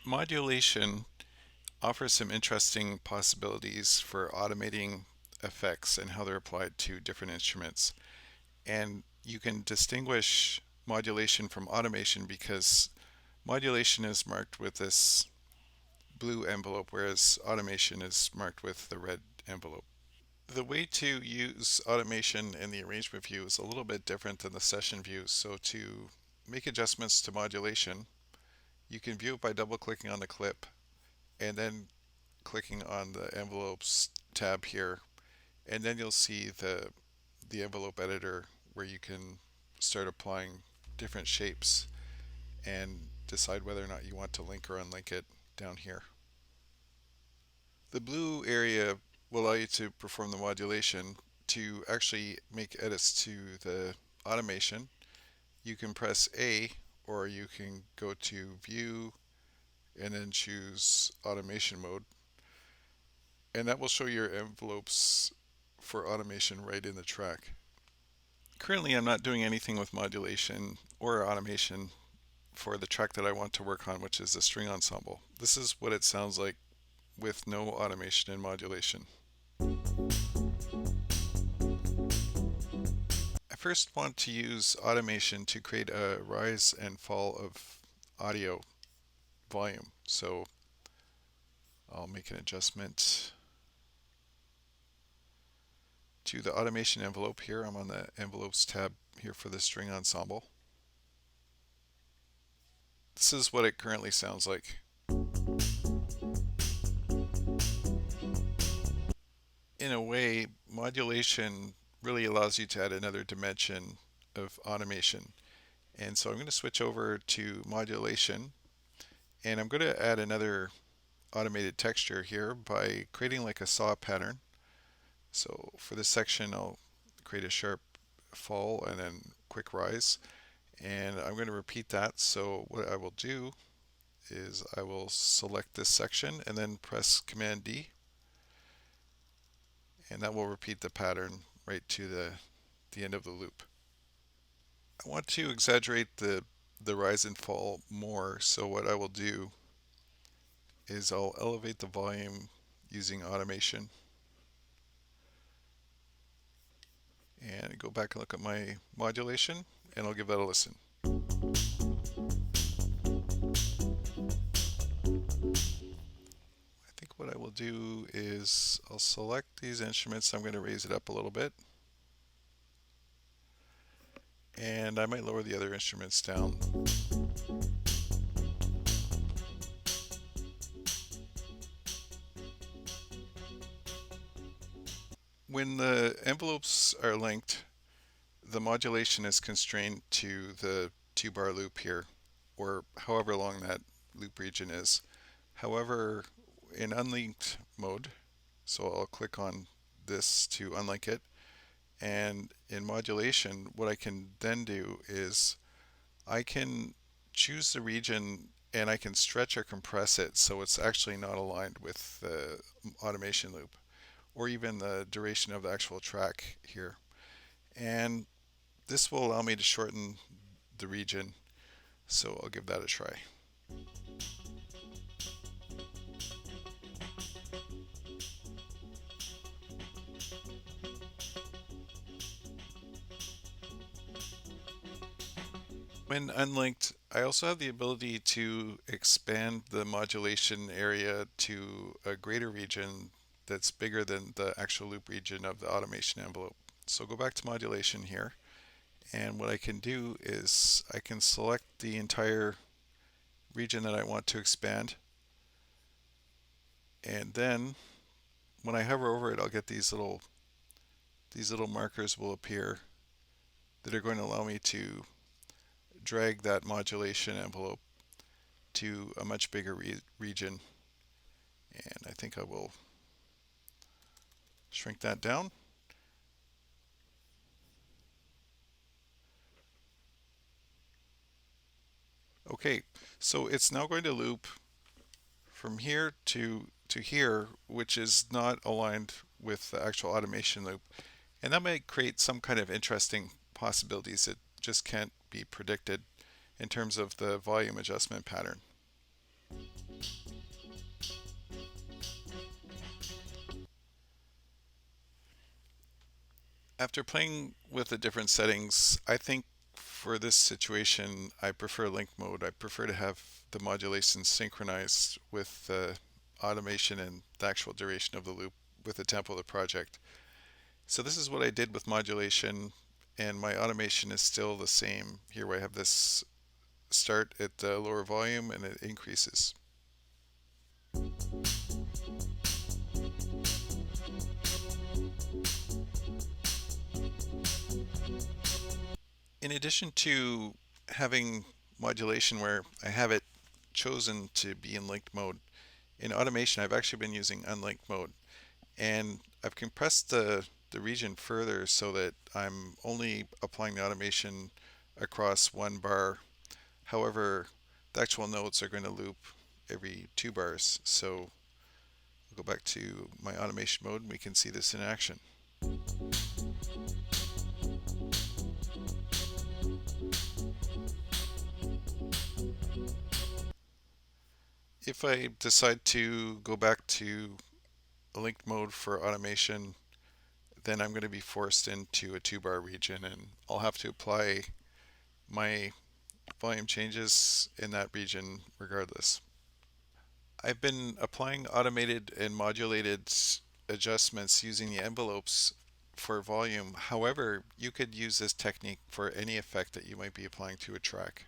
Modulation offers some interesting possibilities for automating effects and how they're applied to different instruments. And you can distinguish modulation from automation because modulation is marked with this blue envelope, whereas automation is marked with the red envelope. The way to use automation in the arrangement view is a little bit different than the session view. So to make adjustments to modulation, you can view it by double clicking on the clip and then clicking on the envelopes tab here, and then you'll see the envelope editor where you can start applying different shapes and decide whether or not you want to link or unlink it down here. The blue area will allow you to perform the modulation. To actually make edits to the automation, you can press A, or you can go to View and then choose Automation Mode, and that will show your envelopes for automation right in the track. Currently I'm not doing anything with modulation or automation for the track that I want to work on, which is the string ensemble. This is what it sounds like with no automation and modulation. I first want to use automation to create a rise and fall of audio volume. So I'll make an adjustment to the automation envelope here. I'm on the envelopes tab here for the string ensemble. This is what it currently sounds like. In a way, modulation really allows you to add another dimension of automation. And so I'm going to switch over to modulation, and I'm going to add another automated texture here by creating like a saw pattern. So for this section, I'll create a sharp fall and then quick rise, and I'm going to repeat that. So what I will do is I will select this section and then press Command D, and that will repeat the pattern right to the end of the loop. I want to exaggerate the rise and fall more, so what I will do is I'll elevate the volume using automation and go back and look at my modulation, and I'll give that a listen. I think what I will do is I'll select these instruments. I'm going to raise it up a little bit, and I might lower the other instruments down. When the envelopes are linked, the modulation is constrained to the 2-bar loop here, or however long that loop region is. However, in unlinked mode, so I'll click on this to unlink it, and in modulation, what I can then do is I can choose the region and I can stretch or compress it so it's actually not aligned with the automation loop, or even the duration of the actual track here. And this will allow me to shorten the region, so I'll give that a try. When unlinked, I also have the ability to expand the modulation area to a greater region that's bigger than the actual loop region of the automation envelope. So go back to modulation here, and what I can do is I can select the entire region that I want to expand, and then when I hover over it, I'll get these little markers will appear that are going to allow me to drag that modulation envelope to a much bigger region. And I think I will shrink that down. Okay, so it's now going to loop from here to here, which is not aligned with the actual automation loop. And that might create some kind of interesting possibilities that just can't be predicted in terms of the volume adjustment pattern. After playing with the different settings, I think for this situation, I prefer link mode. I prefer to have the modulation synchronized with the automation and the actual duration of the loop with the tempo of the project. So this is what I did with modulation, and my automation is still the same. Here I have this start at the lower volume and it increases. In addition to having modulation where I have it chosen to be in linked mode, in automation I've actually been using unlinked mode, and I've compressed the region further so that I'm only applying the automation across one bar. However, the actual notes are going to loop every 2 bars. So we'll go back to my automation mode and we can see this in action. If I decide to go back to a linked mode for automation, then I'm going to be forced into a 2 bar region and I'll have to apply my volume changes in that region regardless. I've been applying automated and modulated adjustments using the envelopes for volume. However, you could use this technique for any effect that you might be applying to a track.